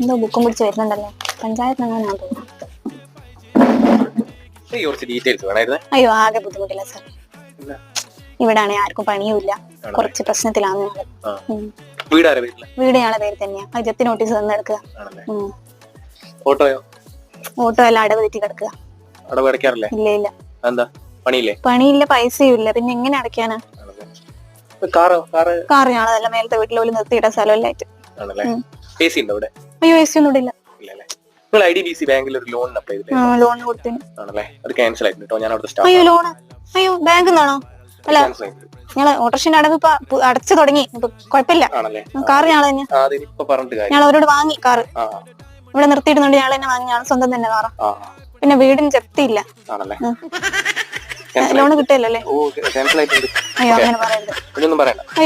എന്തോ ബുക്കും പിടിച്ച് വരുന്നുണ്ടല്ലോ. പഞ്ചായത്തിനെങ്ങാനാ തോന്നുന്നു. അയ്യോ ആകെ ബുദ്ധിമുട്ടില്ല സാർ. ഇവിടെ ആണെങ്കിൽ ആർക്കും പണിയുമില്ല, കുറച്ച് പ്രശ്നത്തിലാണ് ഞങ്ങള്. വീട് ഞങ്ങളെ പേര് തന്നെയാ. ജപ്തി നോട്ടീസ് തന്നെടുക്കുക. ഓട്ടോ എല്ലാം അടവ് തെറ്റി കിടക്കുക. ഇല്ല ഇല്ല, പണിയില്ല, പൈസയും ഇല്ല, പിന്നെ എങ്ങനെ അടയ്ക്കാനാ? കാറ് ഞങ്ങളതല്ല, മേലത്തെ വീട്ടിൽ പോലും നിർത്തിയിട്ട സ്ഥലമല്ലായിട്ട്. അയ്യോ എസ് ഒന്നും ഇല്ല. ലോൺ കൊടുത്തിന്. അയ്യോ ലോണ്, അയ്യോ ബാങ്കിൽ നിന്നാണോ? അല്ല ഞങ്ങള് ഓട്ടോറിക്ഷന്റെ അടവ് ഇപ്പൊ അടച്ചു തുടങ്ങി. കുഴപ്പമില്ല, കാറ് ഞങ്ങൾ തന്നെ. ഞങ്ങൾ അവരോട് വാങ്ങി കാറ്. ഇവിടെ നിർത്തിയിടുന്നുണ്ട്, ഞങ്ങൾ തന്നെ വാങ്ങി. ഞങ്ങൾ സ്വന്തം തന്നെ കാറാ. പിന്നെ വീടിന് ജപ്തിയില്ല. ലോണ് കിട്ടിയല്ലോ അല്ലേ? അയ്യോ അങ്ങനെ പറയരുത്. അയ്യോ